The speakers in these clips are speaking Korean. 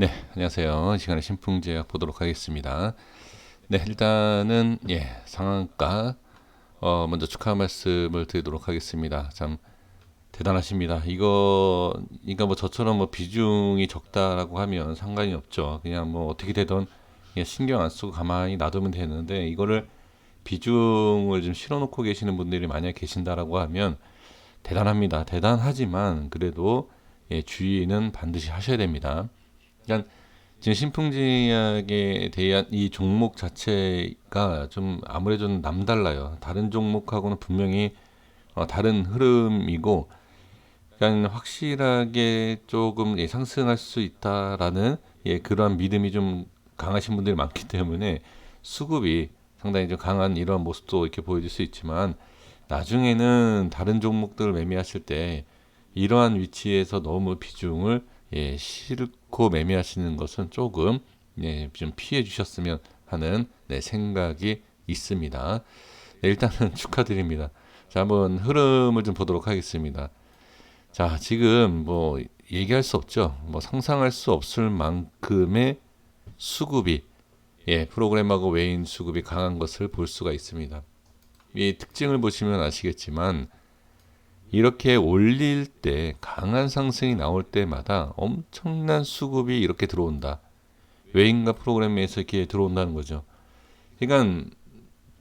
네, 안녕하세요. 이 시간에 신풍제약 보도록 하겠습니다. 네, 일단은 상한가 먼저 축하 말씀을 드리도록 하겠습니다. 참 대단하십니다. 이거 뭐 저처럼 뭐 비중이 적다라고 하면 상관이 없죠. 그냥 뭐 어떻게 되든 그냥 신경 안 쓰고 가만히 놔두면 되는데 이거를 비중을 좀 실어놓고 계시는 분들이 만약 계신다라고 하면 대단합니다. 대단하지만 그래도 주의는 반드시 하셔야 됩니다. 그러니까 지금 신풍제약에 대한 이 종목 자체가 좀 아무래도 좀 남달라요. 다른 종목하고는 분명히 다른 흐름이고, 그러니까 확실하게 조금 상승할 수 있다라는 그러한 믿음이 좀 강하신 분들이 많기 때문에 수급이 상당히 좀 강한 이런 모습도 이렇게 보여줄 수 있지만, 나중에는 다른 종목들을 매매하실 때 이러한 위치에서 너무 비중을 싫고 매매하시는 것은 조금 좀 피해 주셨으면 하는 생각이 있습니다. 네, 일단은 축하드립니다. 자, 한번 흐름을 좀 보도록 하겠습니다. 자, 지금 뭐 얘기할 수 없죠. 뭐 상상할 수 없을 만큼의 수급이 프로그램하고 외인 수급이 강한 것을 볼 수가 있습니다. 이 특징을 보시면 아시겠지만 이렇게 올릴 때 강한 상승이 나올 때마다 엄청난 수급이 이렇게 들어온다. 외인과 프로그램에서 이렇게 들어온다는 거죠. 그러니까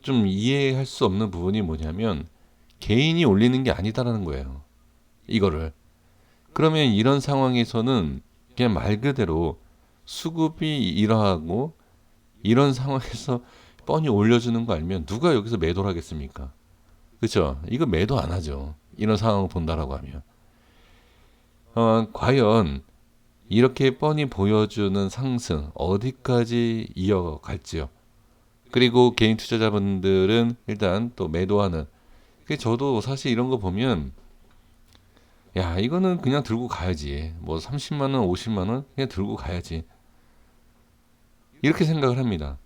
좀 이해할 수 없는 부분이 뭐냐면 개인이 올리는 게 아니다라는 거예요. 이거를. 그러면 이런 상황에서는 그냥 말 그대로 수급이 이러하고 이런 상황에서 뻔히 올려주는 거 알면 누가 여기서 매도를 하겠습니까? 그렇죠? 이거 매도 안 하죠. 이런 상황을 본다라고 하면. 과연 이렇게 뻔히 보여주는 상승 어디까지 이어갈지요. 그리고 개인 투자자분들은 일단 또 매도하는. 저도 사실 이런 거 보면 야 이거는 그냥 들고 가야지. 뭐 30만 원, 50만 원 그냥 들고 가야지. 이렇게 생각을 합니다.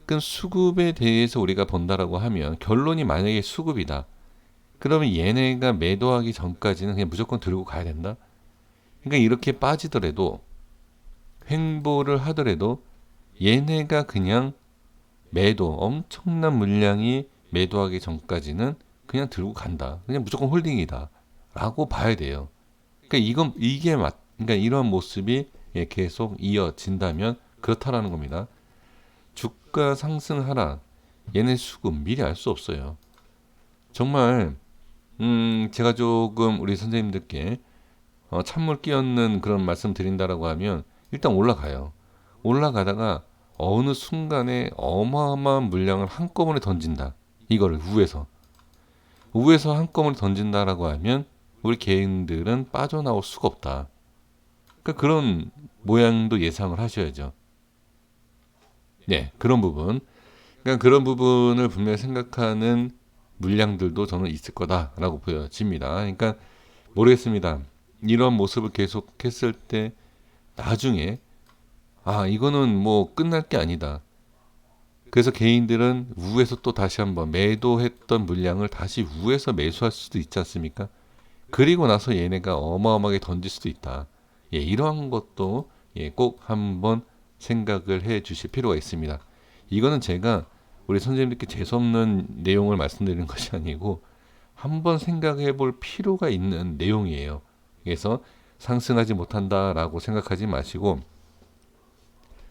그럼 수급에 대해서 우리가 본다라고 하면 결론이 만약에 수급이다. 그러면 얘네가 매도하기 전까지는 그냥 무조건 들고 가야 된다. 그러니까 이렇게 빠지더라도 횡보를 하더라도 얘네가 그냥 매도 엄청난 물량이 매도하기 전까지는 그냥 들고 간다. 그냥 무조건 홀딩이다. 라고 봐야 돼요. 그러니까 이게 그러니까 이런 모습이 계속 이어진다면 그렇다라는 겁니다. 주가 상승 하락, 얘네 수급 미리 알 수 없어요. 정말 제가 조금 우리 선생님들께 찬물 끼얹는 그런 말씀 드린다라고 하면 일단 올라가요. 올라가다가 어느 순간에 어마어마한 물량을 한꺼번에 던진다. 이거를 우에서 한꺼번에 던진다라고 하면 우리 개인들은 빠져나올 수가 없다. 그러니까 그런 모양도 예상을 하셔야죠. 네, 그런 부분. 그러니까 그런 부분을 분명히 생각하는 물량들도 저는 있을 거다라고 보여집니다. 그러니까 모르겠습니다. 이런 모습을 계속했을 때 나중에 이거는 뭐 끝날 게 아니다. 그래서 개인들은 우에서 또 다시 한번 매도했던 물량을 다시 우에서 매수할 수도 있지 않습니까? 그리고 나서 얘네가 어마어마하게 던질 수도 있다. 이러한 것도 꼭 한번 생각을 해 주실 필요가 있습니다. 이거는 제가 우리 선생님들께 재수없는 내용을 말씀드리는 것이 아니고 한번 생각해 볼 필요가 있는 내용이에요. 그래서 상승하지 못한다라고 생각하지 마시고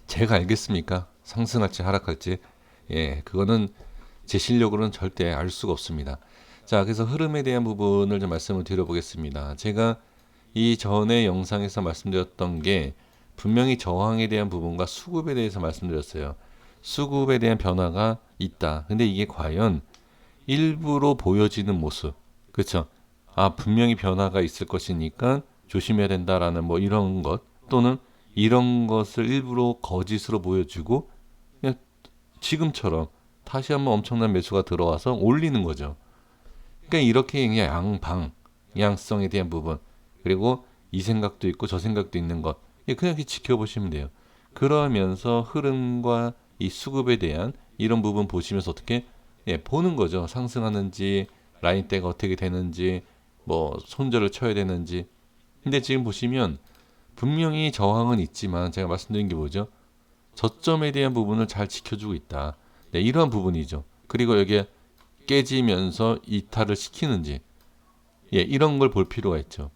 제가 알겠습니까? 상승할지 하락할지. 그거는 제 실력으로는 절대 알 수가 없습니다. 자, 그래서 흐름에 대한 부분을 좀 말씀을 드려보겠습니다. 제가 이 전에 영상에서 말씀드렸던 게 분명히 저항에 대한 부분과 수급에 대해서 말씀드렸어요. 수급에 대한 변화가 있다. 근데 이게 과연 일부러 보여지는 모습. 그렇죠? 분명히 변화가 있을 것이니까 조심해야 된다라는 뭐 이런 것 또는 이런 것을 일부러 거짓으로 보여주고 그냥 지금처럼 다시 한번 엄청난 매수가 들어와서 올리는 거죠. 그러니까 이렇게 그냥 양성에 대한 부분 그리고 이 생각도 있고 저 생각도 있는 것 그냥 이렇게 지켜보시면 돼요. 그러면서 흐름과 이 수급에 대한 이런 부분 보시면서 어떻게 보는 거죠. 상승하는지 라인대가 어떻게 되는지 뭐 손절을 쳐야 되는지. 근데 지금 보시면 분명히 저항은 있지만 제가 말씀드린 게 뭐죠? 저점에 대한 부분을 잘 지켜주고 있다. 네, 이러한 부분이죠. 그리고 여기에 깨지면서 이탈을 시키는지, 예, 이런 걸 볼 필요가 있죠.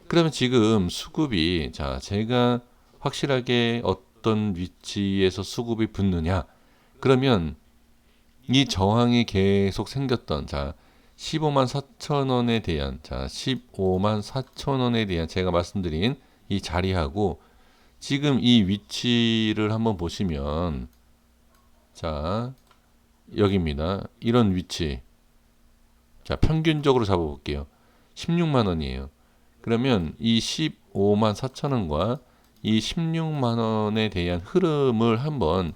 그러면 지금 수급이, 자, 제가 확실하게 어떤 위치에서 수급이 붙느냐? 그러면 이 저항이 계속 생겼던, 자, 15만 4천 원에 대한, 자, 15만 4천 원에 대한 제가 말씀드린 이 자리하고 지금 이 위치를 한번 보시면, 자, 여기입니다. 이런 위치. 자, 평균적으로 잡아볼게요. 16만 원이에요. 그러면 이 15만 4천 원과 이 16만 원에 대한 흐름을 한번,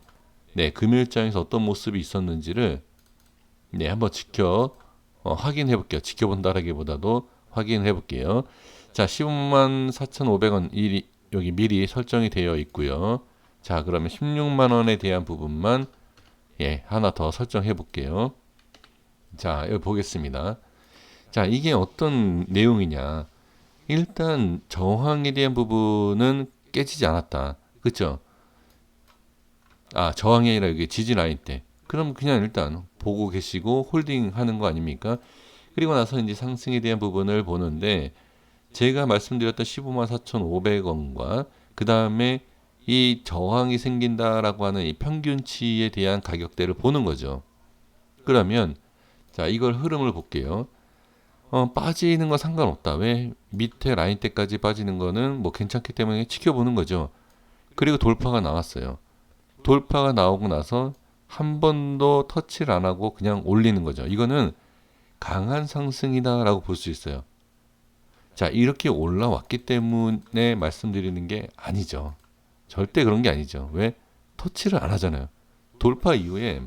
네, 금일장에서 어떤 모습이 있었는지를, 네, 한번 확인해 볼게요. 지켜본다라기보다도 확인해 볼게요. 자, 15만 4,500원 여기 미리 설정이 되어 있고요. 자, 그러면 16만 원에 대한 부분만, 예, 하나 더 설정해 볼게요. 자, 여기 보겠습니다. 자, 이게 어떤 내용이냐? 일단 저항에 대한 부분은 깨지지 않았다. 그렇죠? 아, 저항이 아니라 여기 지지 라인 때. 그럼 그냥 일단 보고 계시고 홀딩 하는 거 아닙니까? 그리고 나서 이제 상승에 대한 부분을 보는데 제가 말씀드렸던 15만 4,500원과 그 다음에 이 저항이 생긴다라고 하는 이 평균치에 대한 가격대를 보는 거죠. 그러면 자, 이걸 흐름을 볼게요. 빠지는 건 상관없다. 왜? 밑에 라인 때까지 빠지는 거는 뭐 괜찮기 때문에 지켜보는 거죠. 그리고 돌파가 나왔어요. 돌파가 나오고 나서 한 번도 터치를 안 하고 그냥 올리는 거죠. 이거는 강한 상승이다라고 볼 수 있어요. 자, 이렇게 올라왔기 때문에 말씀드리는 게 아니죠. 절대 그런 게 아니죠. 왜? 터치를 안 하잖아요. 돌파 이후에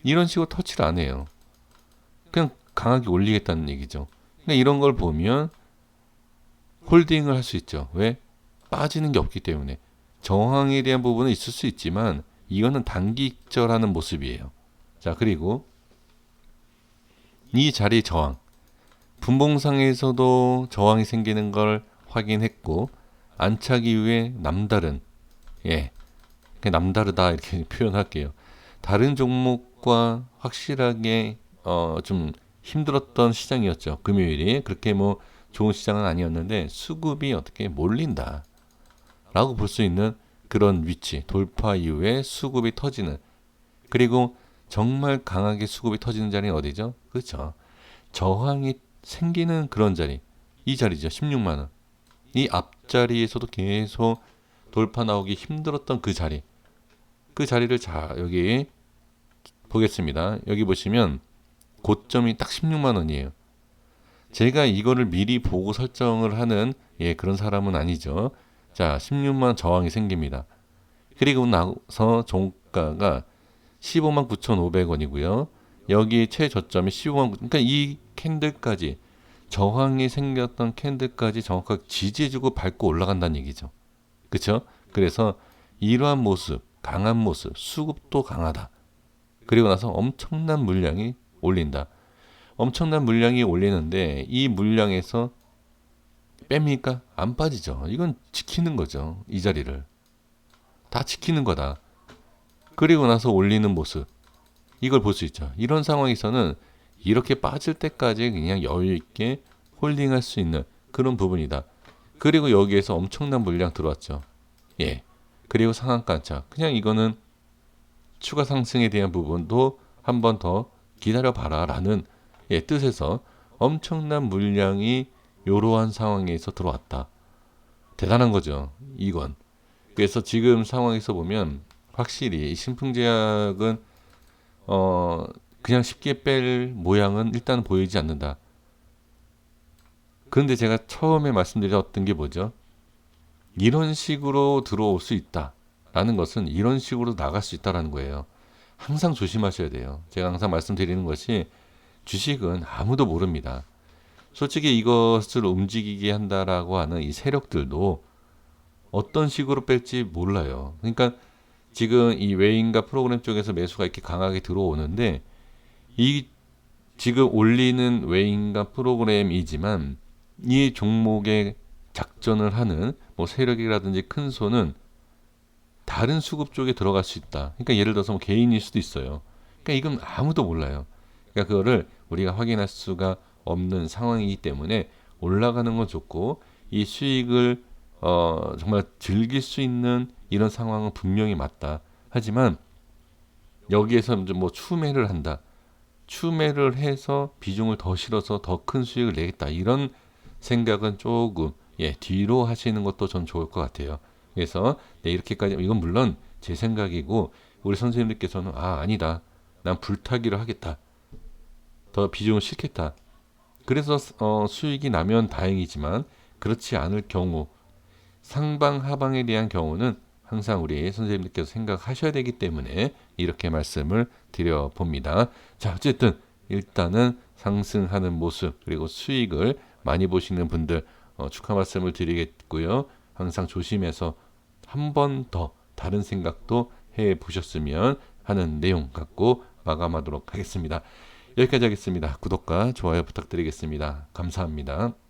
이런 식으로 터치를 안 해요. 그냥 강하게 올리겠다는 얘기죠. 그러니까 이런 걸 보면 홀딩을 할 수 있죠. 왜? 빠지는 게 없기 때문에. 저항에 대한 부분은 있을 수 있지만 이거는 단기적하는 모습이에요. 자, 그리고 이 자리 저항. 분봉상에서도 저항이 생기는 걸 확인했고 안착 이후에 남다른, 예, 그냥 남다르다 이렇게 표현할게요. 다른 종목과 확실하게 좀 힘들었던 시장이었죠. 금요일이 그렇게 뭐 좋은 시장은 아니었는데 수급이 어떻게 몰린다 라고 볼 수 있는 그런 위치, 돌파 이후에 수급이 터지는, 그리고 정말 강하게 수급이 터지는 자리는 어디죠? 그렇죠. 저항이 생기는 그런 자리, 이 자리죠. 16만 원. 이 앞자리에서도 계속 돌파 나오기 힘들었던 그 자리. 그 자리를, 자, 여기 보겠습니다. 여기 보시면 고점이 딱 16만 원이에요. 제가 이거를 미리 보고 설정을 하는, 예, 그런 사람은 아니죠. 자, 16만 원 저항이 생깁니다. 그리고 나서 종가가 15만 9,500원이고요. 여기 최저점이 15만 9, 그러니까 이 캔들까지, 저항이 생겼던 캔들까지 정확하게 지지해주고 밟고 올라간다는 얘기죠. 그렇죠? 그래서 이러한 모습, 강한 모습, 수급도 강하다. 그리고 나서 엄청난 물량이 올린다. 엄청난 물량이 올리는데 이 물량에서 뺍니까? 안 빠지죠. 이건 지키는 거죠. 이 자리를. 다 지키는 거다. 그리고 나서 올리는 모습. 이걸 볼 수 있죠. 이런 상황에서는 이렇게 빠질 때까지 그냥 여유 있게 홀딩할 수 있는 그런 부분이다. 그리고 여기에서 엄청난 물량 들어왔죠. 예. 그리고 상한가 안착. 그냥 이거는 추가 상승에 대한 부분도 한 번 더 기다려 봐라라는, 예, 뜻에서 엄청난 물량이 이러한 상황에서 들어왔다. 대단한 거죠. 이건. 그래서 지금 상황에서 보면 확실히 이 신풍제약은 그냥 쉽게 뺄 모양은 일단 보이지 않는다. 그런데 제가 처음에 말씀드렸던 게 뭐죠? 이런 식으로 들어올 수 있다라는 것은 이런 식으로 나갈 수 있다라는 거예요. 항상 조심하셔야 돼요. 제가 항상 말씀드리는 것이 주식은 아무도 모릅니다. 솔직히 이것을 움직이게 한다라고 하는 이 세력들도 어떤 식으로 뺄지 몰라요. 그러니까 지금 이 외인과 프로그램 쪽에서 매수가 이렇게 강하게 들어오는데 이 지금 올리는 외인과 프로그램이지만 이 종목에 작전을 하는 뭐 세력이라든지 큰 손은 다른 수급 쪽에 들어갈 수 있다. 그러니까 예를 들어서 뭐 개인일 수도 있어요. 그러니까 이건 아무도 몰라요. 그러니까 그거를 우리가 확인할 수가 없는 상황이기 때문에 올라가는 건 좋고 이 수익을 정말 즐길 수 있는 이런 상황은 분명히 맞다. 하지만 여기에서 이제 뭐 추매를 한다. 추매를 해서 비중을 더 실어서 더 큰 수익을 내겠다. 이런 생각은 조금 뒤로 하시는 것도 전 좋을 것 같아요. 그래서 이렇게까지 이건 물론 제 생각이고 우리 선생님들께서는 아니다. 난 불타기를 하겠다. 더 비중을 싣겠다. 그래서 수익이 나면 다행이지만 그렇지 않을 경우 상방 하방에 대한 경우는 항상 우리 선생님들께서 생각하셔야 되기 때문에 이렇게 말씀을 드려봅니다. 자, 어쨌든 일단은 상승하는 모습 그리고 수익을 많이 보시는 분들 축하 말씀을 드리겠고요. 항상 조심해서 한 번 더 다른 생각도 해 보셨으면 하는 내용 갖고 마감하도록 하겠습니다. 여기까지 하겠습니다. 구독과 좋아요 부탁드리겠습니다. 감사합니다.